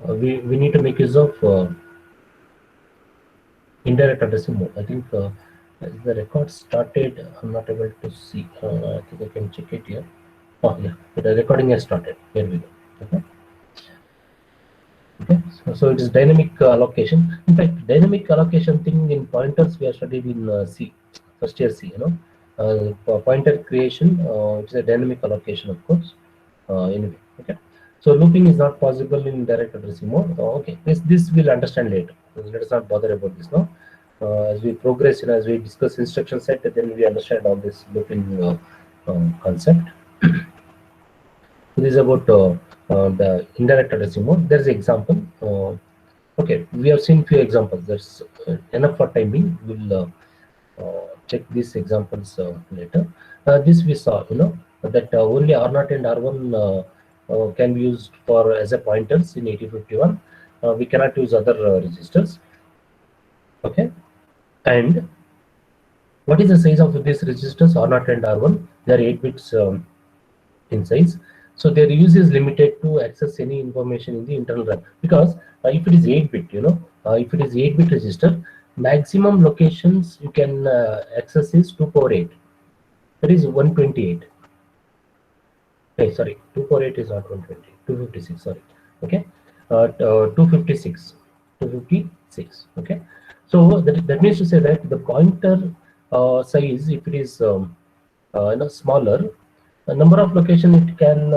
we need to make use of indirect addressing mode. I think the record started. I'm not able to see. I think I can check it here. Oh yeah, the recording has started. Here we go. Okay. Okay. So it is dynamic allocation. In fact, dynamic allocation thing in pointers we have studied in C, first year C. For pointer creation, it's a dynamic allocation, of course. Anyway, okay. So looping is not possible in direct addressing mode. Okay, this we'll understand later. Let us not bother about this now. As we progress, as we discuss instruction set, then we understand all this looping concept. So this is about the indirect addressing mode. There's an example. Okay, we have seen few examples. That's enough for time being. We'll check these examples later. This we saw, that only R0 and R1 can be used for as a pointers in 8051. We cannot use other registers. Okay, and what is the size of these registers R0 and R1? They are 8 bits in size. So their use is limited to access any information in the internal RAM, because if it is 8-bit, if it is 8-bit register, maximum locations you can access is 2 power 8. That is 128. Hey, sorry, 2 power 8 is not 120. 256. Sorry. Okay, 256. 256. Okay. So that means to say that the pointer size, if it is smaller, the number of location it can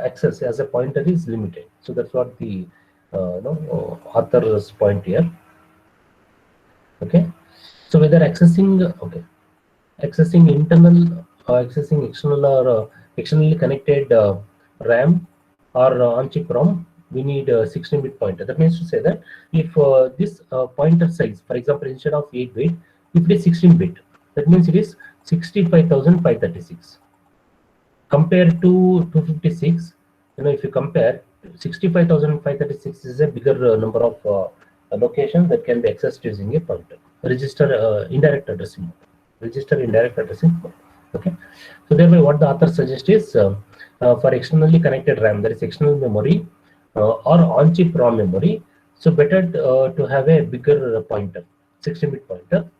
access as a pointer is limited. So that's what the author's point here. Okay, so whether accessing internal or accessing external or externally connected RAM or on-chip ROM, we need a 16-bit pointer. That means to say that if this pointer size, for example, instead of 8-bit, if it is 16-bit, that means it is 65,536. Compared to 256, if you compare, 65,536 is a bigger number of locations that can be accessed using a pointer. Register indirect addressing mode. Register indirect addressing mode. Okay. So thereby, what the author suggests is for externally connected RAM, there is external memory or on-chip ROM memory. So better to have a bigger pointer, 16-bit pointer.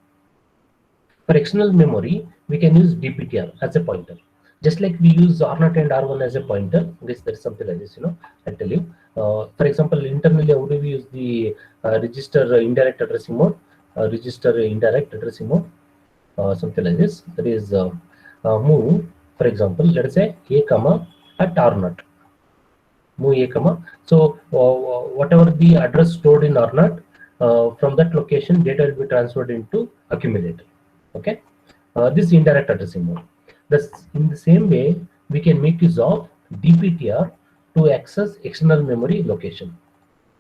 For external memory, we can use DPTR as a pointer. Just like we use R0 and R1 as a pointer, there's something like this, I'll tell you. For example, internally, how do we use the register indirect addressing mode? Register indirect addressing mode, something like this. That is move, for example, let us say A comma at R0. Move A comma. So whatever the address stored in R0, from that location, data will be transferred into accumulator. Okay, this is indirect addressing mode. In the same way, we can make use of DPTR to access external memory location.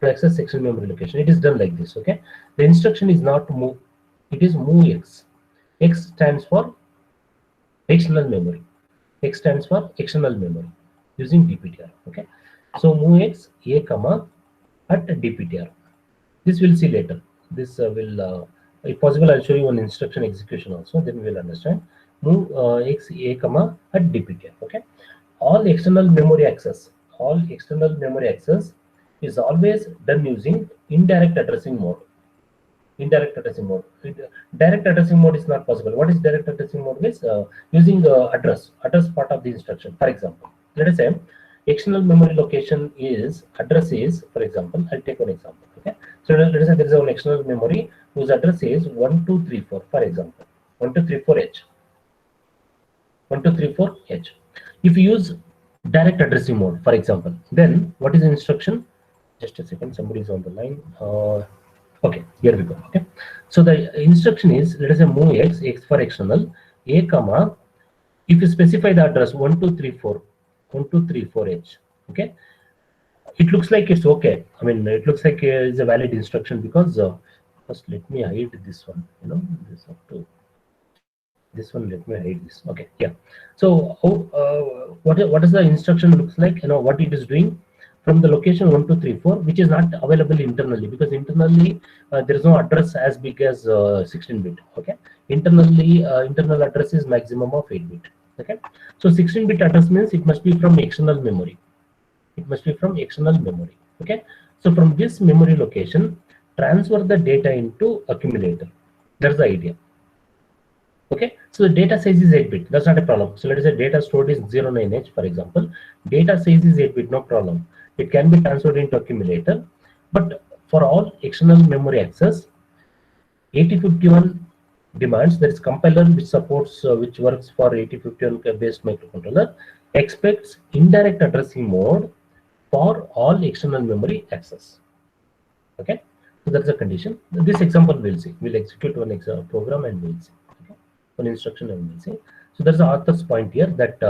It is done like this. Okay, the instruction is not move; it is move X. X stands for external memory. X stands for external memory using DPTR. Okay, so move X A comma at DPTR. This we'll see later. This will, if possible, I'll show you one instruction execution also. Then we'll understand. Move X A comma at DPTR. Okay. All external memory access is always done using indirect addressing mode. Direct addressing mode is not possible. What is direct addressing mode? Means using address part of the instruction. For example, let us say external memory location is address is, for example, I'll take one example. Okay, so let us say there is an external memory whose address is 1234, for example, 1234H. 1234H. If you use direct addressing mode, for example, then what is the instruction? Just a second, somebody is on the line. Okay, here we go. Okay, so the instruction is, let us say move X for external, A comma, if you specify the address 1234H. Okay, it looks like it's okay. I mean, it looks like it's a valid instruction because first let me hide this one. This up to this one. Let me hide this. Okay, yeah. So what is the instruction looks like? What it is doing from the location 1234, which is not available internally, because internally there is no address as big as 16-bit. Okay, internally internal address is maximum of 8-bit. Okay, so 16-bit address means it must be from external memory. Okay, So from this memory location, transfer the data into accumulator. That's the idea. Okay, so the data size is 8-bit. That's not a problem. So let us say data stored is 09H, for example. Data size is 8-bit, no problem. It can be transferred into accumulator. But for all external memory access, 8051 demands, that is compiler which supports, which works for 8051 based microcontroller, expects indirect addressing mode for all external memory access. Okay, so that's a condition. This example we'll see. We'll execute one program and we'll see. Okay? One instruction and we'll see. So there's the author's point here that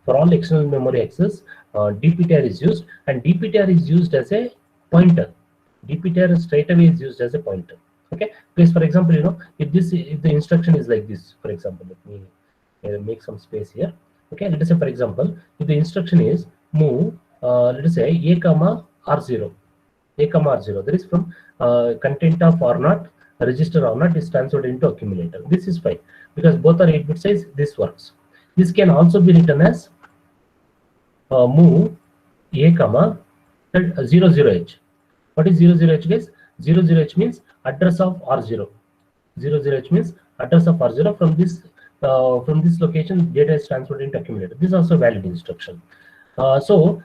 for all external memory access, DPTR is used, and DPTR is used as a pointer. DPTR straight away is used as a pointer. Okay, because for example, if the instruction is like this, for example, let me make some space here. Okay, let us say for example, if the instruction is move, let us say A comma R0. A comma R0, that is from content of R0, register R0 is transferred into accumulator. This is fine because both are 8-bit size. This works. This can also be written as move A comma 00H. What is 00H, guys? 00H means address of R0. 00H means address of R0. From this location, data is transferred into accumulator. This is also a valid instruction. For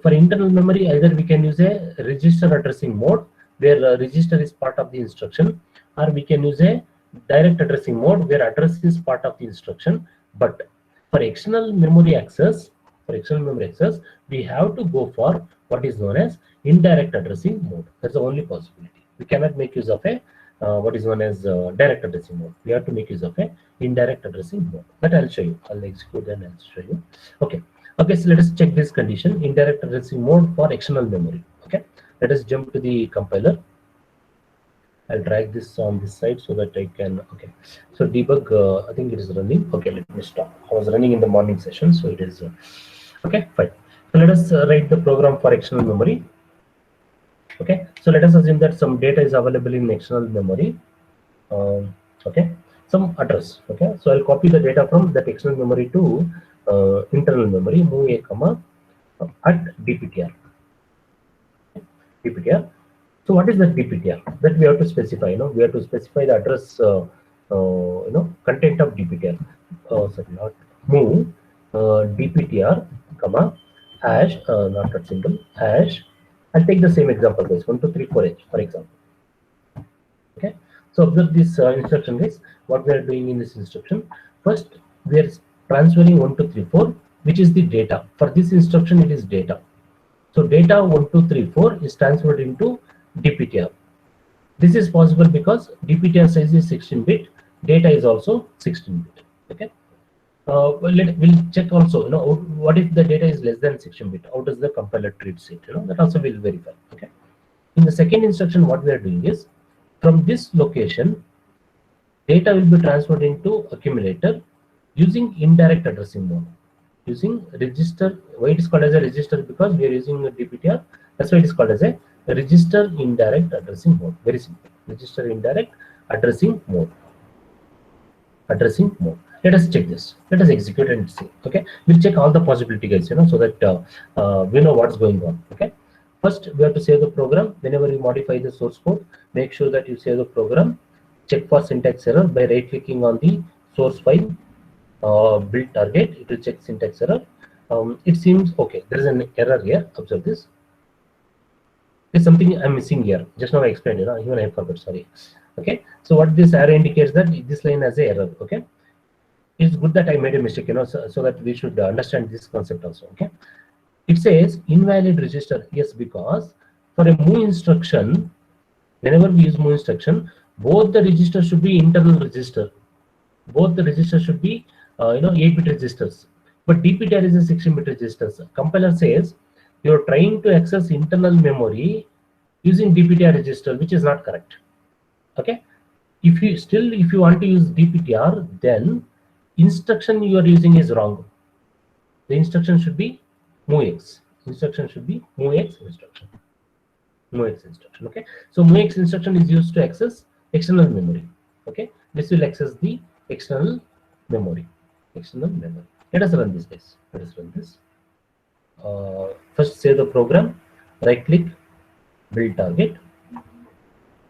internal memory, either we can use a register addressing mode where register is part of the instruction, or we can use a direct addressing mode where address is part of the instruction. But for external memory access, we have to go for what is known as indirect addressing mode. That's the only possibility. We cannot make use of a what is known as direct addressing mode. We have to make use of a indirect addressing mode. That I'll show you. I'll execute and I'll show you. Okay. Okay, so let us check this condition, indirect addressing mode for external memory. Okay, let us jump to the compiler. I'll drag this on this side so that I can, okay. So debug, I think it is running. Okay, let me stop. I was running in the morning session, so it is, okay, fine. So let us write the program for external memory. Okay, so let us assume that some data is available in external memory. Okay, some address. Okay, so I'll copy the data from that external memory to internal memory, move A comma at DPTR. DPTR. So what is that DPTR? That we have to specify. We have to specify the address. Content of DPTR. Sorry, not move DPTR comma hash, not that symbol, hash. I'll take the same example, guys. 1234H, for example. Okay. So observe this instruction, guys. What we are doing in this instruction. First, we are transferring 1234, which is the data. For this instruction, it is data. So data 1234 is transferred into DPTR. This is possible because DPTR size is 16-bit. Data is also 16-bit. Okay. We'll check also. What if the data is less than 16-bit? How does the compiler treats it? That also we'll verify. Okay. In the second instruction, what we are doing is from this location, data will be transferred into accumulator using indirect addressing mode. Using register. Why it is called as a register? Because we are using a DPTR. That's why it is called as a register indirect addressing mode. Very simple. Register indirect addressing mode. Addressing mode. Let us check this. Let us execute and see. Okay. We'll check all the possibility, guys. So that we know what's going on. Okay. First, we have to save the program. Whenever you modify the source code, make sure that you save the program. Check for syntax error by right-clicking on the source file. Build target. It will check syntax error. It seems okay. There is an error here. Observe this. There's something I'm missing here. Just now I explained, even I forgot, sorry. Okay, so what this arrow indicates that this line has a error. Okay, it's good that I made a mistake, so that we should understand this concept also. Okay, it says invalid register. Yes, because for a move instruction, whenever we use move instruction, both the registers should be internal register. Both the registers should be 8-bit registers. But DPTR is a 16-bit register. Compiler says you're trying to access internal memory using DPTR register, which is not correct. Okay, if you want to use DPTR, then instruction you are using is wrong. The instruction should be MOVX. Instruction should be MOVX instruction. MOVX instruction. Okay, so MOVX instruction is used to access external memory. Okay, this will access the external memory. External memory. Let us run this, guys. Let us run this. First, save the program. Right click, build target.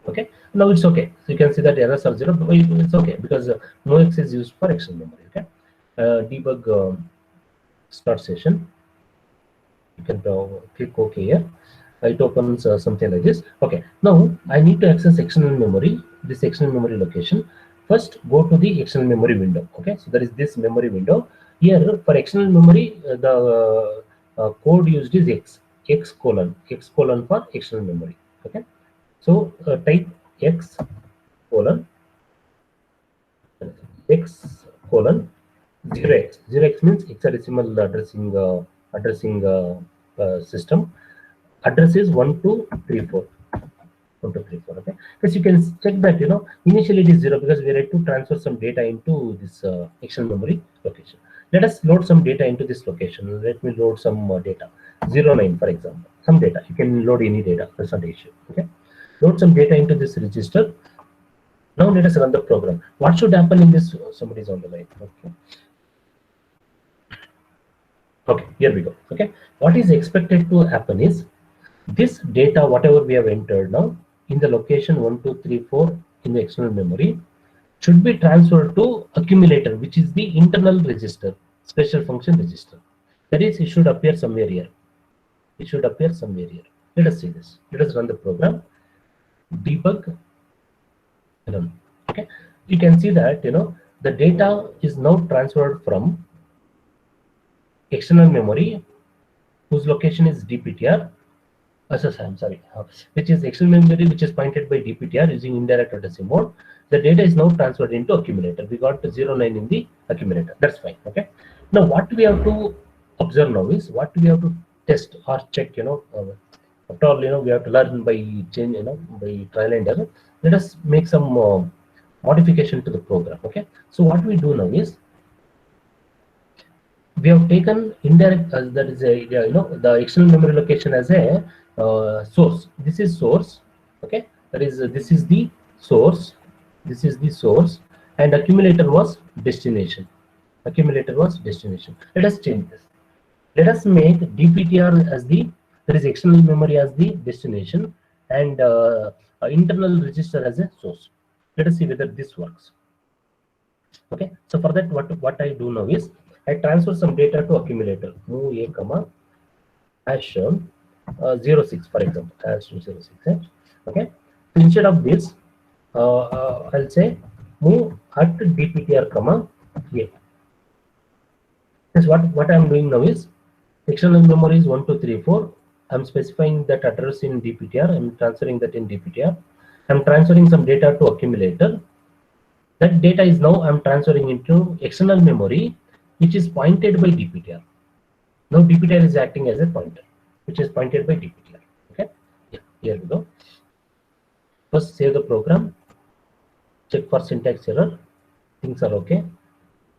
Okay, now it's okay. So you can see that errors are 0. But it's okay because MoX is used for external memory. Okay, debug start session. You can click OK here. It opens something like this. Okay, now I need to access external memory, this external memory location. First, go to the external memory window. Okay, so there is this memory window. Here for external memory, the code used is x colon for external memory. Okay, so type x colon 0x. 0x means hexadecimal addressing system. Address is 1234. 1234. Okay, because you can check that initially it is 0 because we had to transfer some data into this external memory location. Let us load some data into this location. Let me load some data. 09 for example. Some data. You can load any data. That's not the issue. Okay. Load some data into this register. Now let us run the program. What should happen in this? Somebody is on the line. Okay. Okay, here we go. Okay, what is expected to happen is this data, whatever we have entered now in the location 1234 in the external memory, should be transferred to accumulator, which is the internal register, special function register. That is, it should appear somewhere here. It should appear somewhere here. Let us see this. Let us run the program. Debug. Run. Okay, you can see that the data is now transferred from external memory, whose location is DPTR. I'm sorry, which is external memory, which is pointed by DPTR using indirect addressing mode. The data is now transferred into accumulator. We got 09 in the accumulator. That's fine. Okay. Now, what we have to observe now is what we have to test or check. After all, we have to learn by change. By trial and error. Let us make some modification to the program. Okay. So what we do now is we have taken indirect that is a the external memory location as a source. This is source. Okay, that is this is the source. This is the source, and accumulator was destination. Accumulator was destination. Let us change this. Let us make DPTR as the external memory as the destination, and internal register as a source. Let us see whether this works. Okay, so for that, what I do now is I transfer some data to accumulator. Move a comma hash 06 for example, hash 06. Okay, so instead of this, I'll say move at DPTR comma a. That's what I'm doing now is external memory is 1234. I'm specifying that address in DPTR. I'm transferring that in DPTR. I'm transferring some data to accumulator. That data is now I'm transferring into external memory, which is pointed by DPTR. Now DPTR is acting as a pointer, which is pointed by DPTR. Okay, yeah, here we go. First save the program, check for syntax error, things are okay.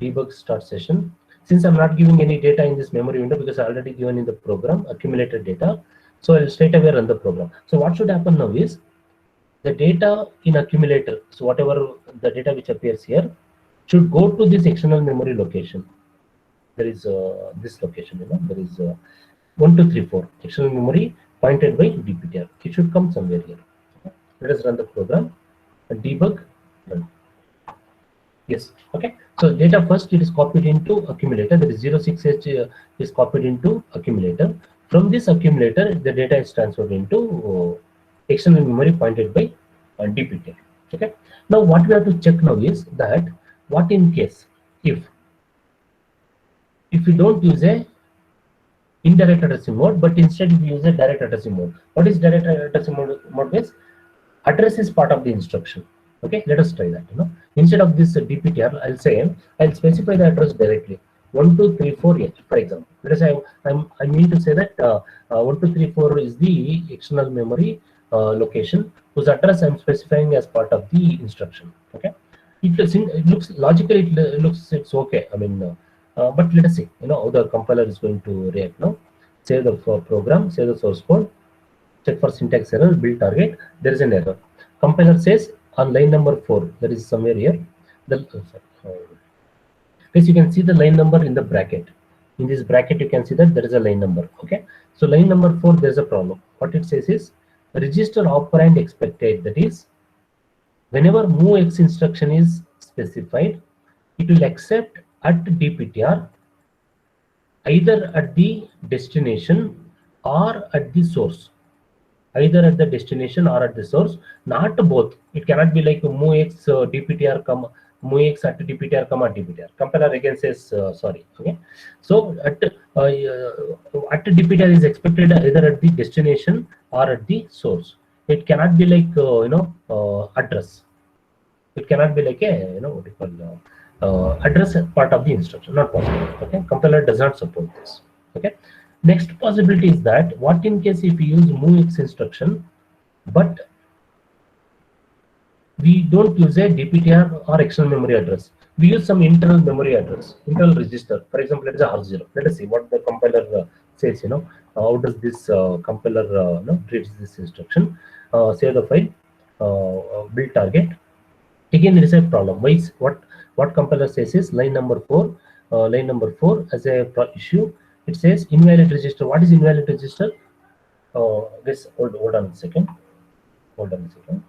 Debug start session. Since I'm not giving any data in this memory window because I already given in the program accumulated data, so I'll straight away run the program. So what should happen now is the data in accumulator, so whatever the data which appears here should go to this external memory location. There is this location, there is 1234 external memory pointed by DPTR. It should come somewhere here. Okay. Let us run the program and debug. Run. Yes. Okay. So data first it is copied into accumulator. That is 06H is copied into accumulator. From this accumulator, the data is transferred into external memory pointed by DPTR. Okay. Now what we have to check now is that what in case if we don't use a indirect addressing mode, but instead we use a direct addressing mode. What is direct addressing mode is address is part of the instruction. Okay, let us try that. Instead of this DPTR, I'll specify the address directly 1234H, for example. Let us say I mean to say that 1234 is the external memory location whose address I'm specifying as part of the instruction. Okay, it looks logically it's okay. I mean. But let us see, how the compiler is going to react now. Save the program, save the source code, check for syntax error, build target. There is an error. Compiler says on line number 4, there is somewhere here. Because you can see the line number in the bracket. In this bracket, you can see that there is a line number. Okay, so line number 4, there is a problem. What it says is register operand expected. That is, whenever MOVX instruction is specified, it will accept at DPTR either at the destination or at the source. Either at the destination or at the source, not both. It cannot be like MOVX DPTR comma MOVX at DPTR comma DPTR. Compiler again says sorry. Okay, so at DPTR is expected either at the destination or at the source. It cannot be like address. It cannot be like a what you call address part of the instruction. Not possible. Okay, compiler does not support this. Okay. Next possibility is that what in case if we use MOVX instruction, but we don't use a DPTR or external memory address. We use some internal memory address, internal register. For example, let us say R0. Let us see what the compiler says. How does this compiler treats this instruction? Save the file, build target. Again, there is a problem. Why is what compiler says is line number 4. Line number 4 as a issue. It says invalid register. What is invalid register? This hold on a second. Hold on a second.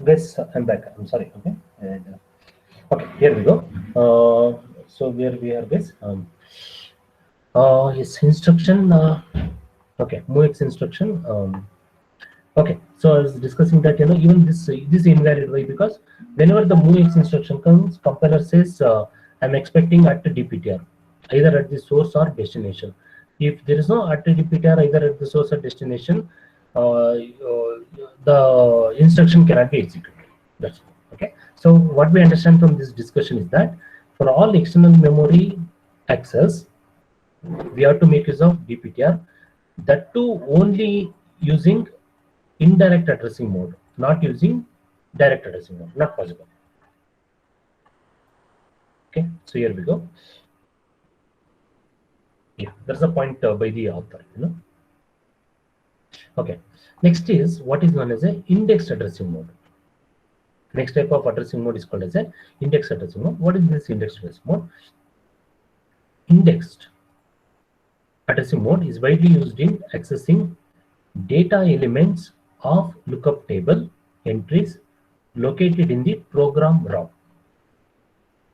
Guys, I'm back. I'm sorry. Okay. Okay, here we go. So where we are, guys? Yes, instruction. Okay, MOVX instruction. Okay, so I was discussing that even this invalid. Why? Because whenever the MOVX instruction comes, compiler says I'm expecting at the DPTR, either at the source or destination. If there is no at the DPTR either at the source or destination, the instruction cannot be executed. That's okay. So what we understand from this discussion is that for all external memory access, we have to make use of DPTR. That too only using indirect addressing mode, not using direct addressing mode. Not possible. Okay. So here we go. Yeah, that's the point by the author. Okay. Next is what is known as a indexed addressing mode. Next type of addressing mode is called as an indexed addressing mode. What is this indexed addressing mode? Indexed addressing mode is widely used in accessing data elements of lookup table entries located in the program ROM.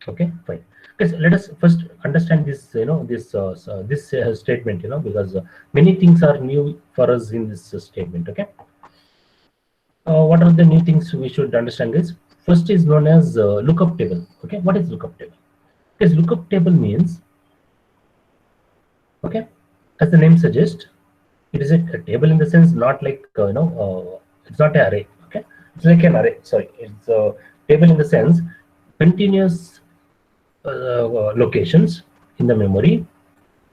Okay, fine. Okay, so let us first understand this, this statement, because many things are new for us in this statement. Okay. what are the new things we should understand is, first is known as lookup table. Okay, what is lookup table? Because lookup table means, okay, as the name suggests, it is a table in the sense not like it's not an array. Okay, it's like an array. Sorry, it's a table in the sense continuous locations in the memory.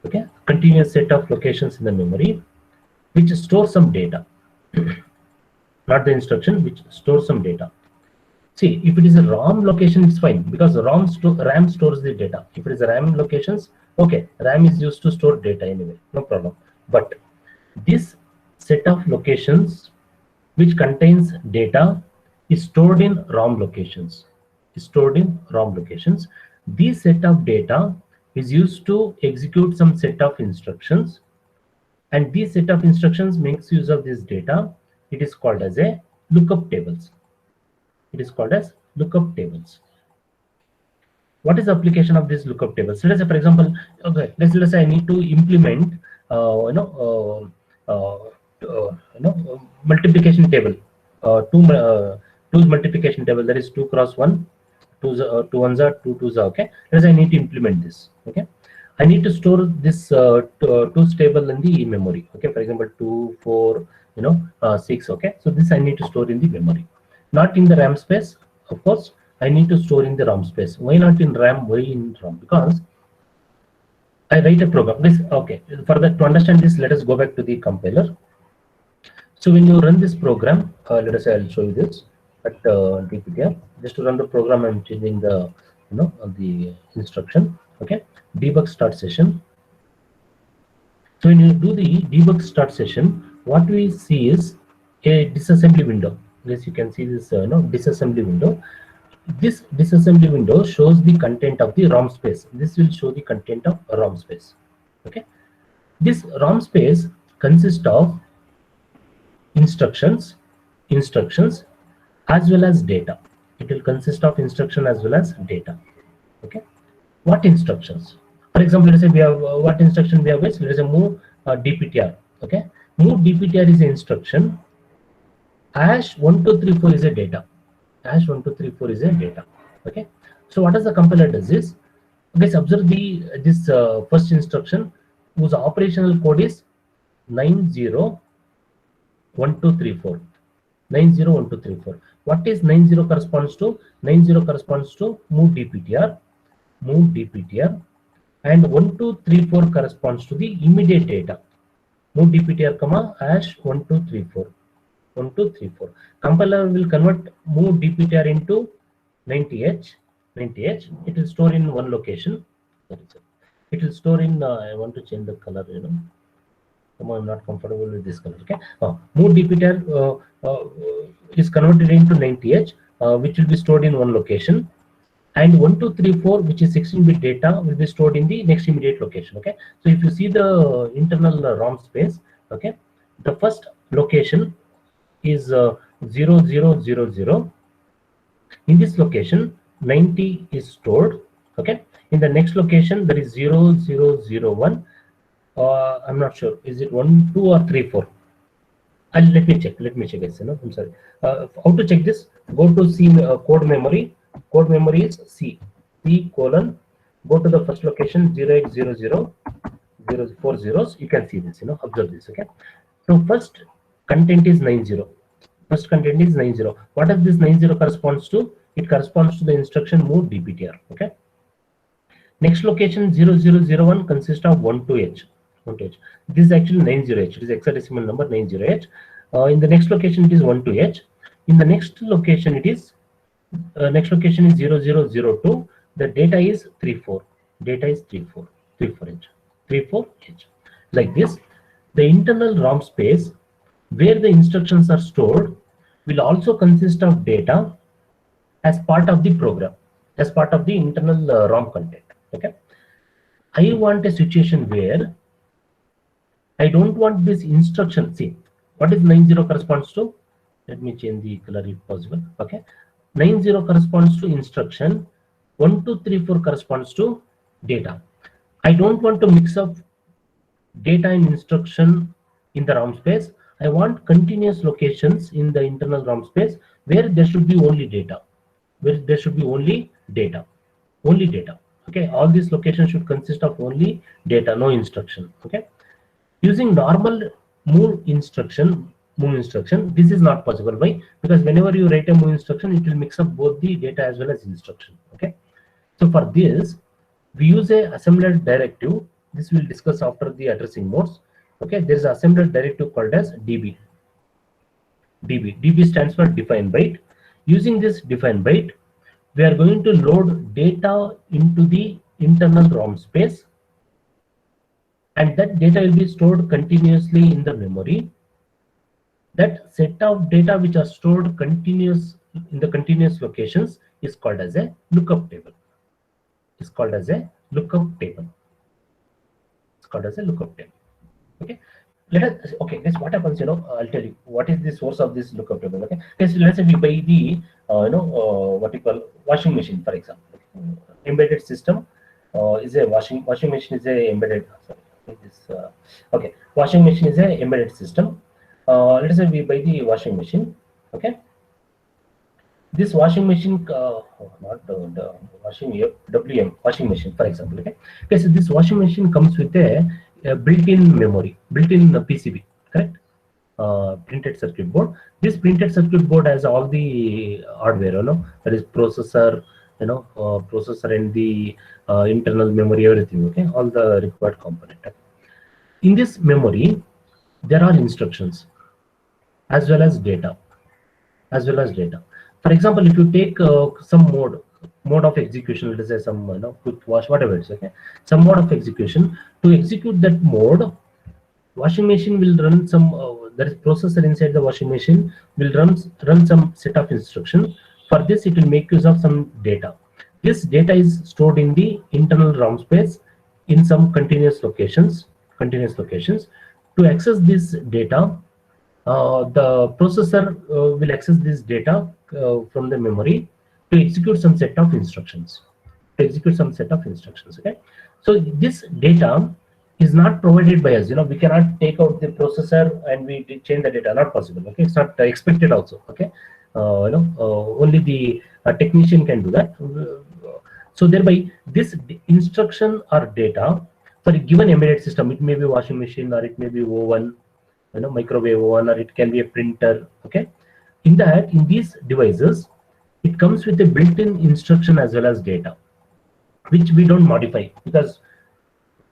Okay, continuous set of locations in the memory which store some data, not the instruction, which stores some data. See, if it is a ROM location, it's fine because RAM stores the data. If it is a RAM locations, okay, RAM is used to store data anyway, no problem. But this set of locations which contains data is stored in ROM locations. Is stored in ROM locations. This set of data is used to execute some set of instructions, and this set of instructions makes use of this data. It is called as a lookup tables. It is called as lookup tables. What is the application of this lookup tables? So let's say, for example, okay, let's say I need to implement multiplication table, two's multiplication table. That is 2 cross 1, 2 ones are 2 twos are, okay. Let's say I need to implement this. Okay, I need to store this two's table in the memory. Okay, for example, 2, 4, 6. Okay, so this I need to store in the memory, not in the RAM space. Of course, I need to store in the ROM space. Why not in RAM? Why in ROM? Because I write a program. This, okay. For that, to understand this, let us go back to the compiler. So when you run this program, let us say I'll show you this at DPTR. Just to run the program, I'm changing the the instruction. Okay, debug start session. So when you do the debug start session, what we see is a disassembly window. Yes, you can see this disassembly window. This disassembly window shows the content of the ROM space. This will show the content of ROM space. Okay, this ROM space consists of instructions as well as data. It will consist of instruction as well as data. Okay, what instructions? For example, let's say we have what instruction we have is, let's say move DPTR. Okay, move DPTR is an instruction. Hash 1234 is a data. Hash 1234 is a data. Okay, so what does the compiler does is, okay, so observe this first instruction whose operational code is 901234. 901234. What is 90 corresponds to? 90 corresponds to move DPTR, and 1234 corresponds to the immediate data. Move DPTR comma hash 1234. 1234. Compiler will convert move DPTR into 90H. It will store in one location. It will store in. I want to change the color. I'm not comfortable with this color. Okay. Move DPTR is converted into 90H, which will be stored in one location, and 1234, which is 16-bit data, will be stored in the next immediate location. Okay. So if you see the internal ROM space, okay, the first location is 0000. In this location, 90 is stored. Okay. In the next location, there is 0001. I'm not sure. Is it 1, 2, or 3, 4? Let me check. Guys. I'm sorry. How to check this? Go to C code memory. Code memory is C colon. Go to the first location 0800 0 4 zeros. You can see this. Observe this. Okay. So first content is 90. First content is 90. What does this 90 corresponds to? It corresponds to the instruction move DPTR. Okay. Next location 0001 consists of 12H. This is actually 90H. It is hexadecimal number 90H. In the next location it is 12H. In the next location it is 0002. The data is 34. Data is 34H. Like this, the internal ROM space where the instructions are stored will also consist of data as part of the program, as part of the internal ROM content. Okay. I want a situation where I don't want this instruction. See, what is 90 corresponds to? Let me change the color if possible. Okay. 90 corresponds to instruction. 1234 corresponds to data. I don't want to mix up data and instruction in the ROM space. I want continuous locations in the internal ROM space where there should be only data, only data. Okay, all these locations should consist of only data, no instruction. Okay, using normal move instruction, this is not possible. Why? Because whenever you write a move instruction, it will mix up both the data as well as instruction. Okay, so for this, we use a assembler directive. This we'll discuss after the addressing modes. Okay, there is an assembler directive called as DB. DB stands for define byte. Using this define byte, we are going to load data into the internal ROM space, and that data will be stored continuously in the memory. That set of data which are stored continuous in the continuous locations is called as a lookup table. It's called as a lookup table. It's called as a lookup table. Okay. Okay, guys, what happens, I'll tell you what is the source of this lookup table. Okay, guys, let's say we buy the what you call washing machine, for example. Embedded system is a washing machine is a embedded. Sorry, okay, washing machine is a embedded system. Let's say we buy the washing machine. Okay, this washing machine, not the washing WM washing machine, for example. Okay, so this washing machine comes with a built-in memory, built-in PCB, correct? Printed circuit board. This printed circuit board has all the hardware, that is processor, processor and the internal memory, everything. Okay, all the required component. In this memory, there are instructions as well as data, For example, if you take some mode of execution, let us say some quick wash, whatever it's okay, some mode of execution. To execute that mode, washing machine will run some there is processor inside the washing machine will run some set of instructions. For this, it will make use of some data. This data is stored in the internal ROM space in some continuous locations. To access this data, the processor will access this data from the memory to execute some set of instructions. Okay, so this data is not provided by us. We cannot take out the processor and we change the data. Not possible. Okay, it's not expected also. Okay, only the technician can do that. So thereby, this instruction or data for a given embedded system, it may be washing machine or it may be oven, microwave oven, or it can be a printer. Okay, in these devices, it comes with a built-in instruction as well as data, which we don't modify, because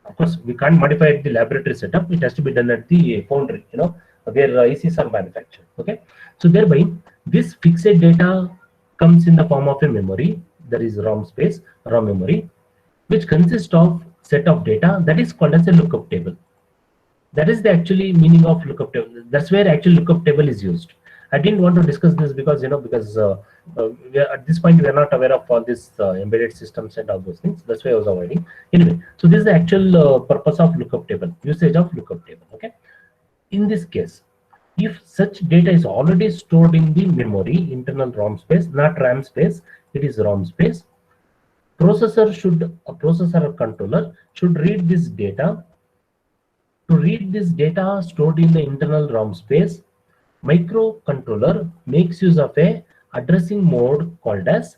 of course we can't modify at the laboratory setup. It has to be done at the foundry, where ICs are manufactured. Okay, so thereby this fixed data comes in the form of a memory, that is ROM space, ROM memory, which consists of set of data that is called as a lookup table. That is the actually meaning of lookup table. That's where actually lookup table is used. I didn't want to discuss this because at this point we are not aware of all these embedded systems and all those things. That's why I was avoiding. Anyway, so this is the actual purpose of lookup table, usage of lookup table. Okay. In this case, if such data is already stored in the memory, internal ROM space, not RAM space, it is ROM space. A processor or controller should read this data. To read this data stored in the internal ROM space, microcontroller makes use of a addressing mode called as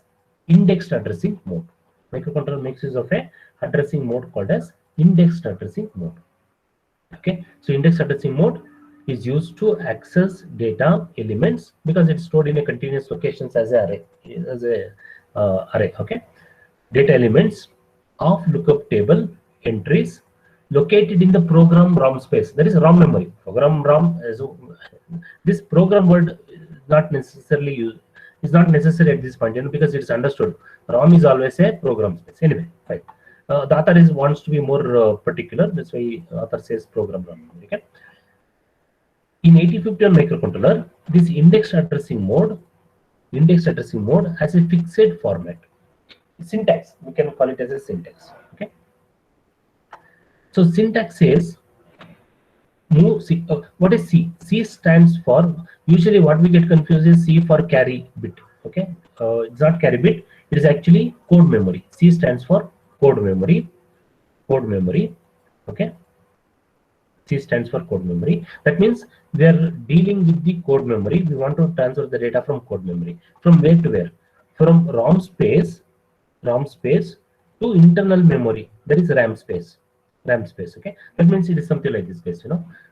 indexed addressing mode. Microcontroller makes use of a addressing mode called as indexed addressing mode. Okay, so indexed addressing mode is used to access data elements because it's stored in a continuous locations as an array. Okay, data elements of lookup table entries located in the program ROM space. That is ROM memory. Program ROM. This program word is not necessarily used. Is not necessary at this point, because it's understood. ROM is always a program space. Anyway, fine. The author wants to be more particular. That's why author says program ROM. Okay. In 8051 microcontroller, this indexed addressing mode has a fixed format. Syntax. We can call it as a syntax. Okay. So syntax says move C. What is C? C stands for, usually what we get confused is C for carry bit. Okay, it's not carry bit. It is actually code memory. C stands for code memory. Okay. C stands for code memory. That means we are dealing with the code memory. We want to transfer the data from code memory. From where to where? From ROM space to internal memory. That is RAM space. RAM space. Okay. That means it is something like this case.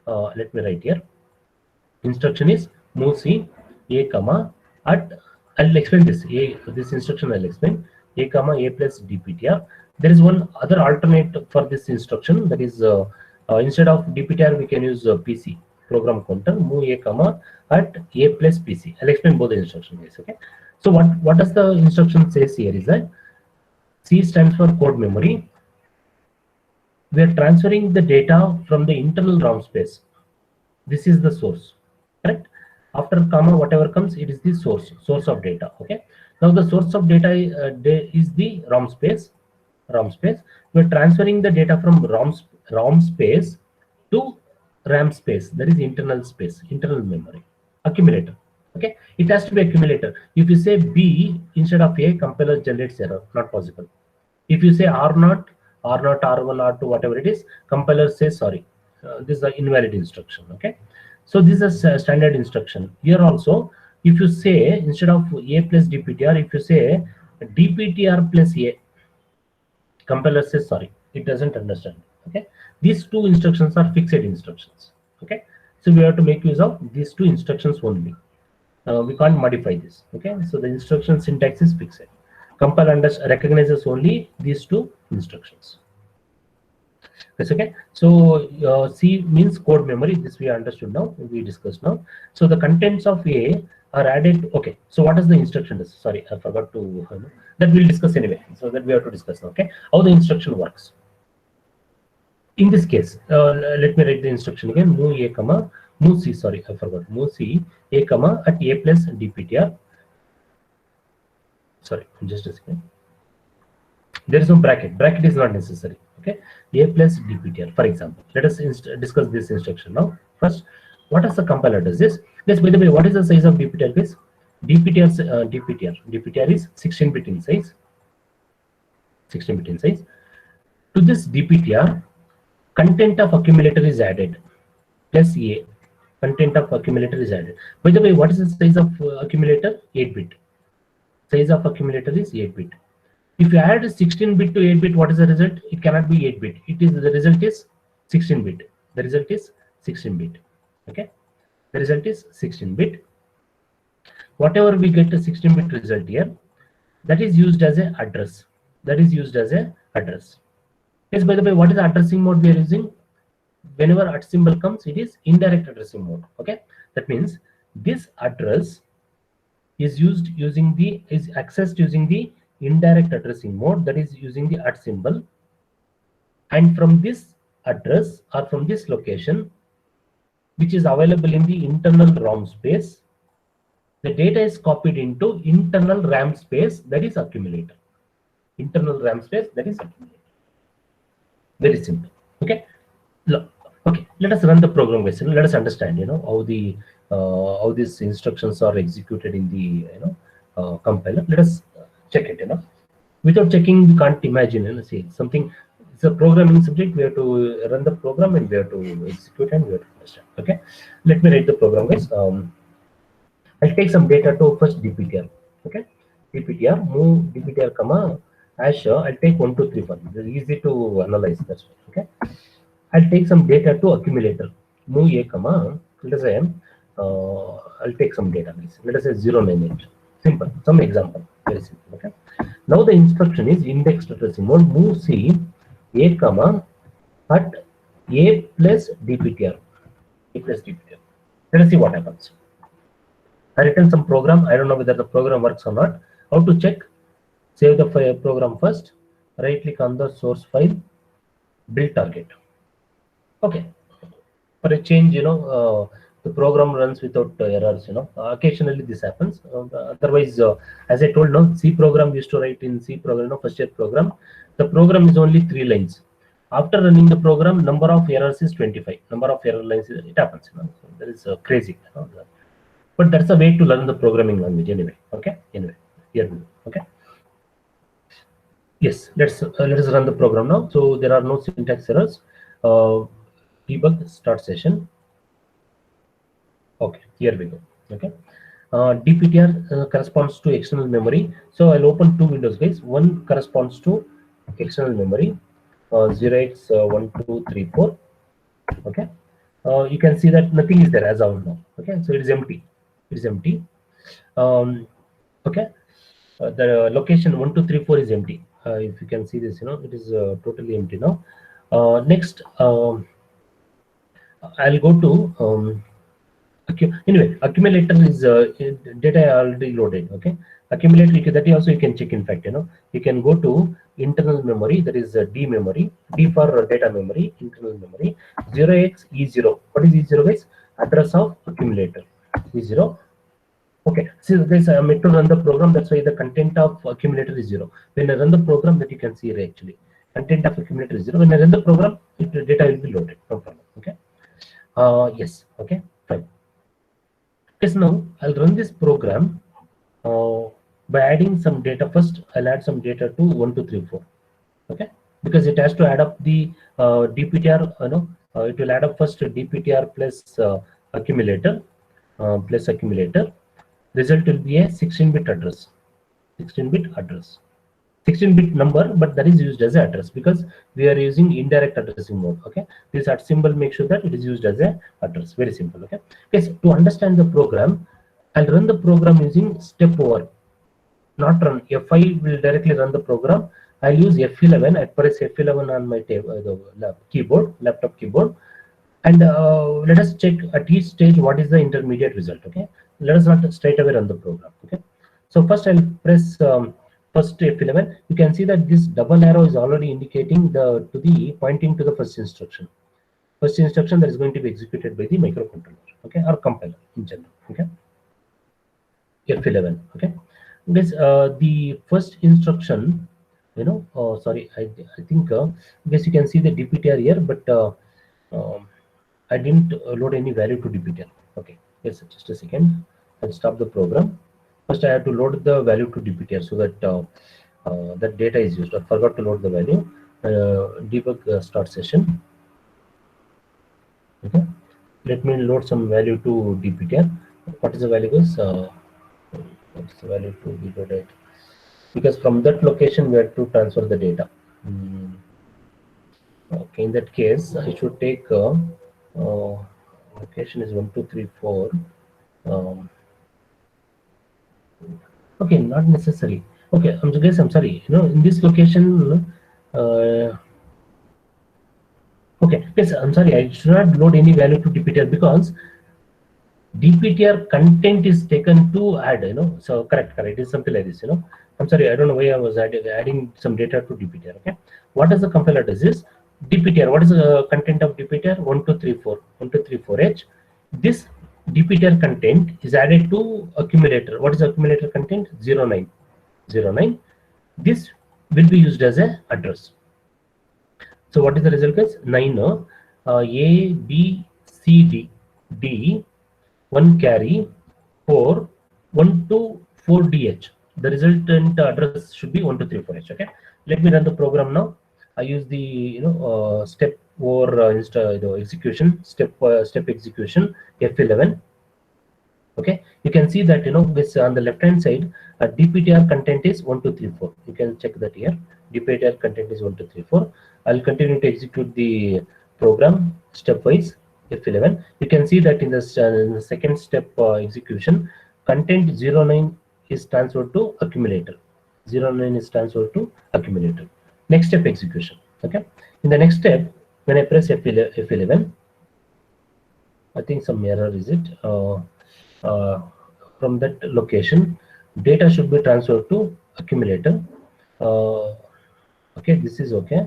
Let me write here. Instruction is move C a comma at. I'll explain this. This instruction I'll explain. A comma a plus dptr. There is one other alternate for this instruction, that is instead of dptr we can use PC, program counter. Move a comma at a plus PC. I'll explain both the instructions. Okay. So what does the instruction says here is that C stands for code memory. We are transferring the data from the internal ROM space. This is the source, correct? After comma whatever comes, it is the source of data. Okay. Now the source of data is the ROM space. We're transferring the data from ROM space to RAM space, that is internal space, internal memory, accumulator. Okay, it has to be accumulator. If you say B instead of A, compiler generates error, not possible. If you say R0, R1, R2, whatever it is, compiler says sorry. This is an invalid instruction. Okay, so this is a standard instruction. Here also, if you say instead of A plus dptr, if you say dptr plus A, compiler says sorry, it doesn't understand. Okay, these two instructions are fixed instructions. Okay, so we have to make use of these two instructions only. We can't modify this. Okay, so the instruction syntax is fixed. Compiler recognizes only these two instructions. That's okay. So C means code memory. This we understood now. We discussed now. So the contents of A are added. Okay. So what does the instruction do? Sorry, I forgot to. That we'll discuss anyway. So that we have to discuss now. Okay. How the instruction works. In this case, let me write the instruction again. Move A comma move C. Sorry, I forgot. Move C A comma at A plus dptr. Sorry, just a second. There is no bracket. Bracket is not necessary. Okay, A plus dptr, for example. Let us discuss this instruction now. First, what does the compiler does this? Yes, by the way, what is the size of dptr is? dptr is 16-bit in size. 16-bit in size. To this dptr, content of accumulator is added. Plus A, content of accumulator is added. By the way, what is the size of accumulator? 8-bit. Size of accumulator is 8-bit. If you add 16-bit to 8-bit, what is the result? It cannot be 8-bit. The result is 16-bit. The result is 16-bit. Okay. The result is 16-bit. Whatever we get a 16-bit result here, that is used as an address. Yes, by the way, what is the addressing mode we are using? Whenever at symbol comes, it is indirect addressing mode. Okay. That means this address is accessed using the indirect addressing mode, that is using the @ symbol, and from this address or from this location, which is available in the internal ROM space, the data is copied into internal RAM space, that is accumulator. Internal RAM space, that is accumulator. Very simple. Okay. Okay. Let us run the program. Let us understand. How these instructions are executed in the compiler. Let us check it. Without checking, we can't imagine. See something. It's a programming subject. We have to run the program and we have to execute and we have to understand. Okay. Let me write the program, guys. I'll take some data to first dptr. Okay. dptr move dptr comma hash. I'll take 1, 2, 3, 4. It's easy to analyze. That's right. Okay. I'll take some data to accumulator. Move A comma. Let us say I'll take some data. Let us say 098. Simple. Some example. Very simple. Okay. Now the instruction is indexed addressing mode. Move C A comma at A plus dptr. Let us see what happens. I written some program. I don't know whether the program works or not. How to check? Save the program first. Right click on the source file. Build target. Okay. For a change, the program runs without errors. Occasionally this happens. Otherwise, as I told, C program used to write in C program, first year program. The program is only 3 lines. After running the program, number of errors is 25. Number of error lines, it happens. So that is crazy. But that's a way to learn the programming language anyway. Okay. Anyway, here we go. Okay. Yes. Let us run the program now. So there are no syntax errors. debug start session. Okay, here we go. Okay, DPTR corresponds to external memory. So I'll open two windows, guys. One corresponds to external memory, 0x1234. Okay, you can see that nothing is there as of now. Okay, so it is empty. It is empty. Okay, the location 1234 is empty. If you can see this, it is totally empty now. Next, I'll go to anyway. Accumulator is data already loaded. Okay, accumulator that also you can check. In fact, you can go to internal memory. That is D memory. D for data memory. Internal memory 0xe0. What is e0, guys? Address of accumulator e0. Okay, so this I made to run the program. That's why the content of accumulator is 0. When I run the program, that you can see here actually, content of accumulator is 0. When I run the program, data will be loaded. No problem. Okay. Yes. Okay. Fine. Yes. Now I'll run this program by adding some data. First, I'll add some data to 1234. Okay, because it has to add up the DPTR. It will add up first DPTR plus accumulator plus accumulator. Result will be a 16-bit address. 16-bit address. 16-bit number, but that is used as an address because we are using indirect addressing mode. Okay, this at symbol make sure that it is used as an address. Very simple. Okay. Yes. To understand the program, I'll run the program using step over. Not run F5 will directly run the program. I'll use F11. I press F11 on my laptop keyboard, and let us check at each stage what is the intermediate result. Okay, let us not straight away run the program. Okay, so first I'll press first F11. You can see that this double arrow is already indicating pointing to the first instruction. First instruction that is going to be executed by the microcontroller. Okay, or compiler in general. Okay, F11. Okay, this the first instruction. Sorry, I think guess you can see the DPTR here, but I didn't load any value to DPTR. Okay, yes, just a second. I'll stop the program. First, I have to load the value to DPTR so that that data is used. I forgot to load the value. Debug start session. Okay, let me load some value to DPTR. What is the value? What's the value to be loaded? Because from that location we have to transfer the data. Okay, in that case, I should take location is 1234. Okay, not necessary. Okay, I'm sorry. In this location, okay, yes, I'm sorry. I should not load any value to DPTR because DPTR content is taken to add. So correct. It is something like this. I'm sorry. I don't know why I was adding some data to DPTR. Okay, what does the compiler does is DPTR. What is the content of DPTR? 1234H. This DPTR content is added to accumulator. What is accumulator content? 09. This will be used as a address. So what is the result, guys? 9 A, B, C, D, 1 carry, 4, 1 to 4 DH. The resultant address should be 1234H. Okay. Let me run the program now. I use the step or execution step execution F11. Okay, you can see that this on the left hand side DPTR content is 1234. You can check that here. DPTR content is 1234. I'll continue to execute the program stepwise F11. You can see that in the second step execution, content 09 is transferred to accumulator. 09 is transferred to accumulator. Next step execution. Okay. In the next step, when I press F11, I think some error is it. From that location, data should be transferred to accumulator. Okay, this is okay,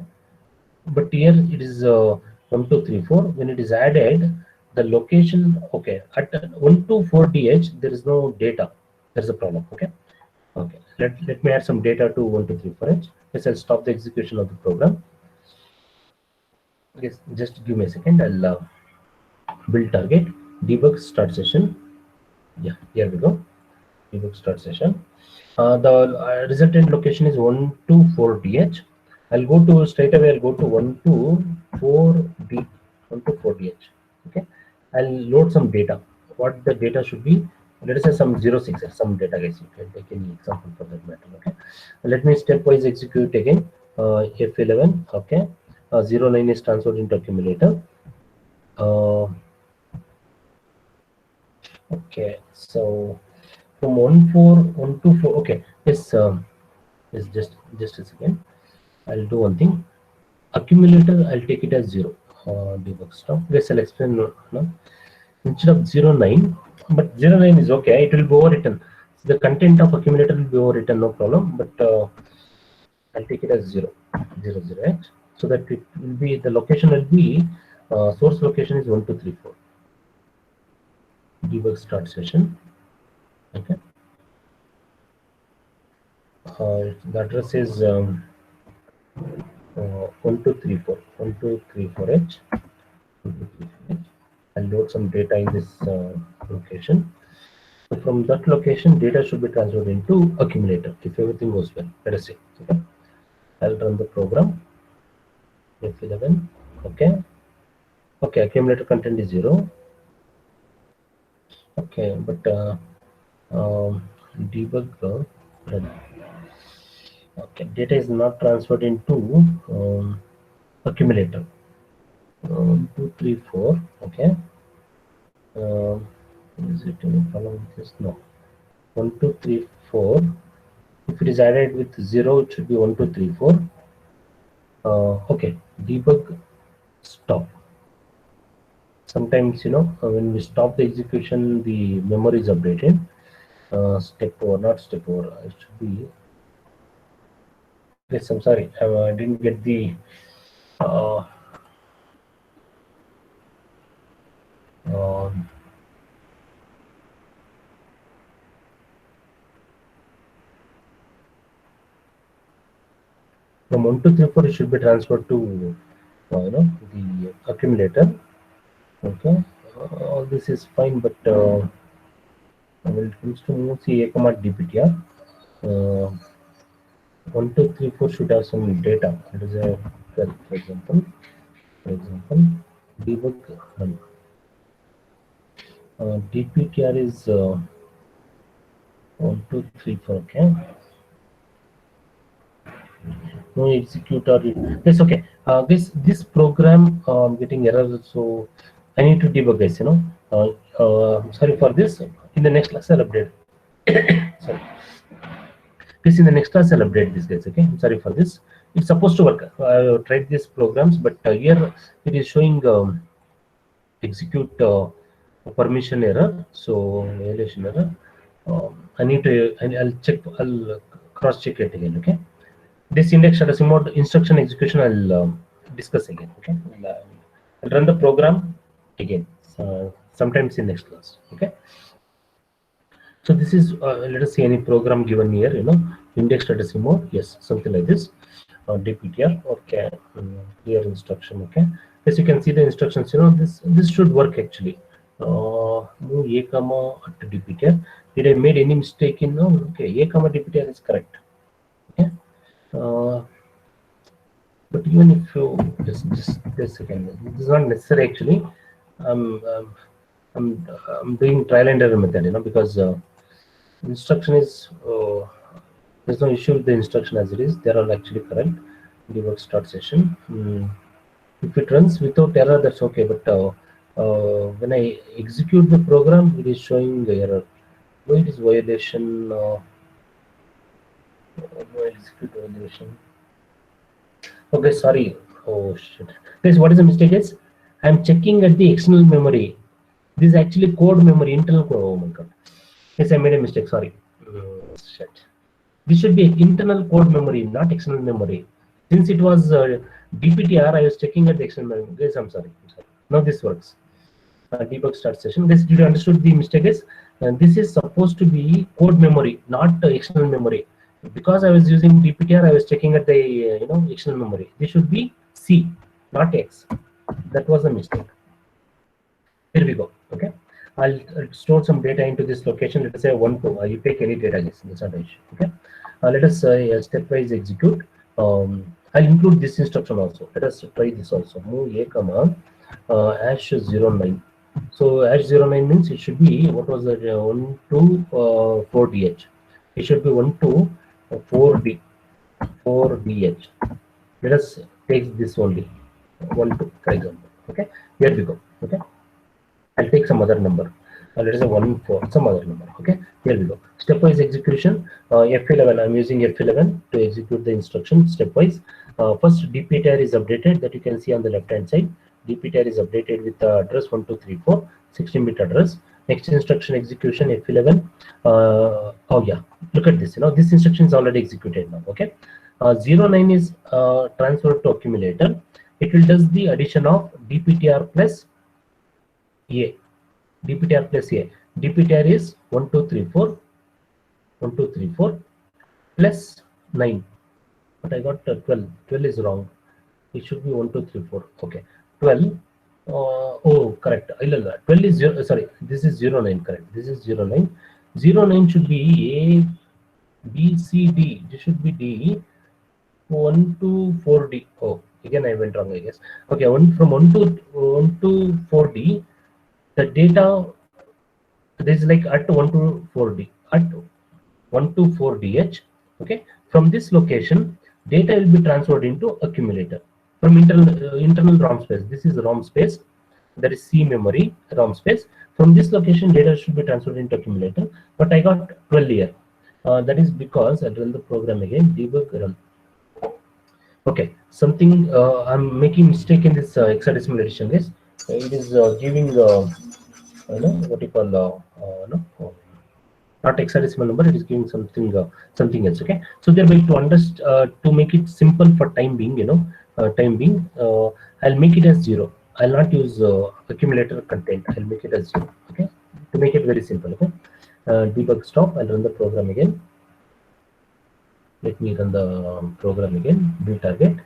but here it is 1234. When it is added, the location, okay, at 124DH there is no data. There's a problem. Okay, let me add some data to 1234H. Yes, I'll stop the execution of the program. Yes, just give me a second. I'll build target, debug start session. Yeah, here we go. Debug start session. The resultant location is 124DH. I'll go to straight away. I'll go to 124D. 124DH. Okay, I'll load some data. What the data should be? Let us say some 06, some data, guys. You can take any example for that matter. Okay, let me stepwise execute again. F11. Okay, 09 is transferred into accumulator. Okay, so from 124. Okay, yes, yes, just a second. I'll do one thing. Accumulator, I'll take it as 0. Debug stop. Yes, I'll explain now. Instead of 09, but 09 is okay. It will be overwritten. So the content of accumulator will be overwritten, no problem. But I'll take it as 0, 0, so that it will be, the location will be, source location is 1234. Debug start session. Okay. The address is 1234, 1234H. I'll load some data in this location. So from that location, data should be transferred into accumulator if everything goes well. Let us see. Okay. I'll run the program. F11. Okay. Okay. Accumulator content is 0. Okay, but debug run. Okay, data is not transferred into accumulator. 2, 3, 4. Okay. Is it any problem with this? No. 1, 2, 3, 4. If it is added with 0, it should be 1, 2, 3, 4. Okay. Debug stop. Sometimes, when we stop the execution, the memory is updated. Step over, not step over. It should be. Yes, I'm sorry. I didn't get the. From 1 to 3, 4, it should be transferred to the accumulator. Okay, all this is fine, but when it comes to move CA command DPTR, 1, 2, 3, 4 should have some data. It is a, for example, debug run. DPTR is 1, 2, 3, 4. Okay. No executor. Yes, okay. This program getting error, so I need to debug, guys. Sorry for this. In the next class, I'll update. Sorry. This in the next class, I'll update this, guys. Okay. I'm sorry for this. It's supposed to work. I tried these programs, but here it is showing execute permission error. So violation error. I need to. I'll check. I'll cross check it again. Okay. This index status mode instruction execution I'll discuss again. Okay, I'll run the program again sometimes in next class. Okay, so this is let us see any program given here. Index status mode, yes, something like this. DPTR, okay, clear instruction. Okay, as you can see the instructions. This should work actually. Move a comma to DPTR. Did I made any mistake in? No. Okay, a comma DPTR is correct. Okay. But even if you just again, this is not necessary actually. I'm doing trial and error method, because instruction is there's no issue with the instruction as it is. They are all actually correct. Debug start session. If it runs without error, that's okay. But when I execute the program, it is showing the error. Why it is violation? Execute violation. Okay, sorry. Oh shit. Guys, what is the mistake is? I'm checking at the external memory. This is actually code memory, internal code. Oh my god. Yes, I made a mistake. Sorry. Shit. This should be internal code memory, not external memory. Since it was DPTR, I was checking at the external memory. Guys, I'm sorry. Now this works. Debug start session. This, did you understood the mistake is? This is supposed to be code memory, not external memory. Because I was using DPTR, I was checking at the external memory. This should be C, not X. That was a mistake. Here we go. Okay, I'll store some data into this location. Let us say 1, 2. You take any data. Yes, that's not an issue. Okay. Let us stepwise execute. I'll include this instruction also. Let us try this also. Move a comma hash 09. So hash 09 means it should be, what was that, 1 to 4dh. It should be 1 to 4dh. Let us take this only, 1 to, for example. Okay, here we go. Okay, I'll take some other number. Let us say 1 4, some other number. Okay, here we go. Stepwise execution. F11. I'm using F11 to execute the instruction stepwise. First, dptr is updated, that you can see on the left hand side. dptr is updated with the address 1234, 16-bit address. Next instruction execution F11. Oh yeah, look at this. You know, this instruction is already executed now. Okay, 09 is transferred to accumulator. It will does the addition of dptr plus A. dptr plus A. dptr is 1234, 1234 plus 9. But I got 12. 12 is wrong. It should be 1234. Okay. 12. Oh, correct. 12 is 0. Sorry, this is 09. Correct. This is 09. 09 should be A, B, C, D. This should be D. 1 to 4D. Oh, again I went wrong, I guess. Okay, from 1 to 4D. The data, this is like at 1 to 4D, at 1 to 4dh. Okay, from this location data will be transferred into accumulator from internal ROM space. This is ROM space, that is C memory ROM space. From this location data should be transferred into accumulator, but I got 12 here. That is because I run the program again, debug run. Okay, something I'm making mistake in this hexadecimal addition. This it is giving what you call not hexadecimal number. It is giving something else. Okay, so thereby to make it simple for time being, I'll make it as 0. I'll not use accumulator content. I'll make it as 0. Okay, to make it very simple. Okay, debug stop. I'll run the program again. Let me run the program again. Build target.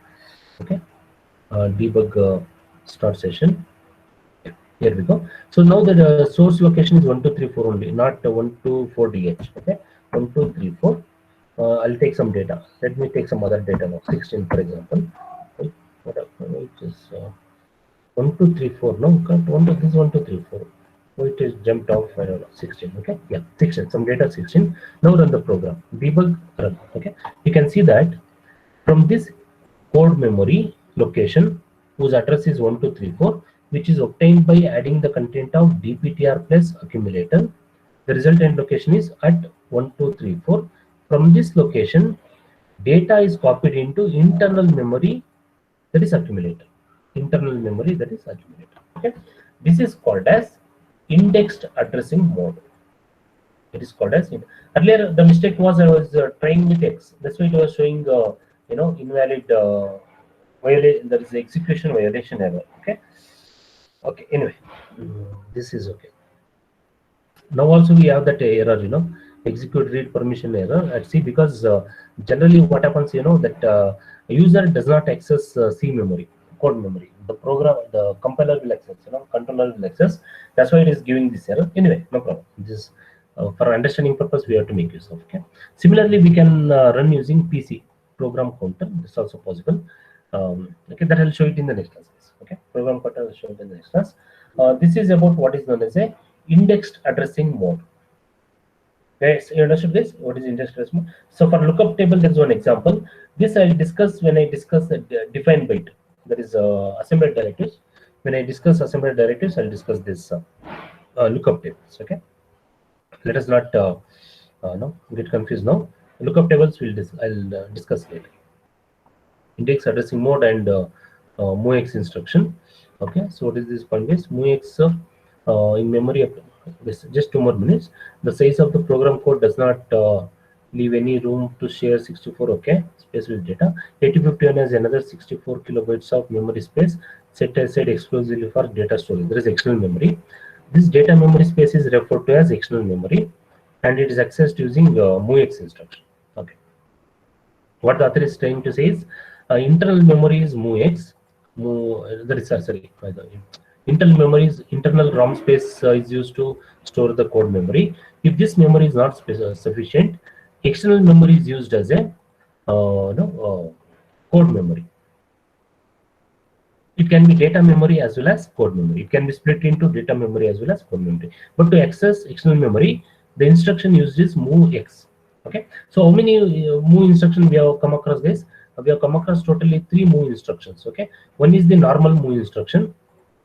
Okay, debug start session. Here we go. So now the source location is 1 2 3 4 only, not 1 2 4dh. Okay, 1 2 3 4. I'll take some data. Let me take some other data now. 16, for example. It is 1 2 3 4. No, can't. This is 1 2 3 4. Oh, it is jumped off. I don't know. 16. Okay, yeah, 16. Some data 16. Now run the program. Debug run. Okay, you can see that from this code memory location whose address is 1 2 3 4. Which is obtained by adding the content of dptr plus accumulator. The resultant location is at 1 2 3 4. From this location, data is copied into internal memory, that is accumulator. Internal memory, that is accumulator. Okay, this is called as indexed addressing mode. It is called as earlier. The mistake was I was trying with X. That's why it was showing invalid violation. There is execution violation error. Okay. Okay, anyway, this is okay. Now also we have that error, execute read permission error at C, because generally what happens, that user does not access C memory, code memory. The compiler will access, controller will access. That's why it is giving this error. Anyway, no problem. This for understanding purpose we have to make use of. Okay. Similarly, we can run using PC program counter. This is also possible. Okay, that I'll show it in the next class. Okay, program counter will show it in the next class. This is about what is known as a indexed addressing mode. Yes, you understood this? What is indexed addressing mode? So for lookup table, there is one example. This I'll discuss when I discuss the define byte. That is assembly directives. When I discuss assembly directives, I'll discuss this lookup tables. Okay. Let us not get confused now. Lookup tables I'll discuss later. Index addressing mode and MOVX instruction. Okay, so what is this point base? MOVX in memory of this, just 2 more minutes. The size of the program code does not leave any room to share 64 space with data. 8051 has another 64 kilobytes of memory space set aside exclusively for data storage. There is external memory. This data memory space is referred to as external memory, and it is accessed using MOVX instruction. Okay, what the author is trying to say is internal memory is MOVX. Internal memory is internal ROM space is used to store the code memory. If this memory is not sufficient, external memory is used as a code memory. It can be data memory as well as code memory. It can be split into data memory as well as code memory. But to access external memory, the instruction used is MOVX. Okay. So how many move instruction we have come across, guys? We have come across totally 3 move instructions. Okay. One is the normal move instruction.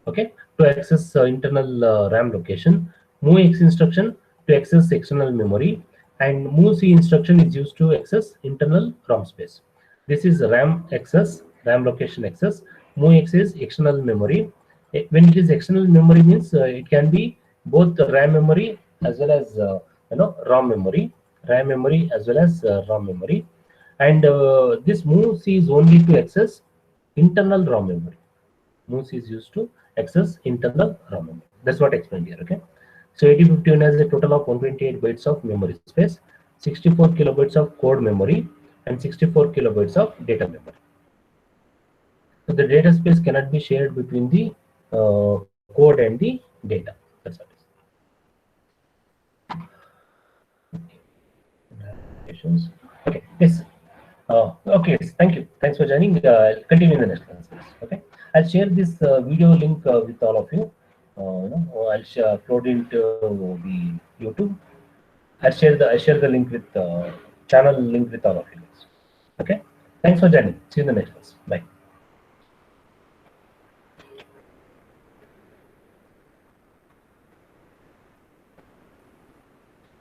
Okay. To access internal RAM location. MOVX instruction to access external memory, and MOVC instruction is used to access internal ROM space. This is RAM access, RAM location access. MOVX is external memory. When it is external memory means it can be both the RAM memory as well as ROM memory, RAM memory as well as ROM memory, and this MOVC is only to access internal ROM memory. MOVC is used to access internal RAM memory. That's what I explained here. Okay. So 8051 has a total of 128 bytes of memory space, 64 kilobytes of code memory, and 64 kilobytes of data memory. So the data space cannot be shared between the code and the data. That's what it is. Okay. Yes. Okay. Yes. Thank you. Thanks for joining. I'll continue in the next class. Okay. I'll share this video link with all of you. I'll upload it to the YouTube. I share the link with channel link with all of you guys. Okay. Thanks for joining. See you in the next class. Bye.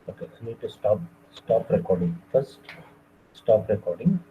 Okay. I need to stop recording first. Stop recording.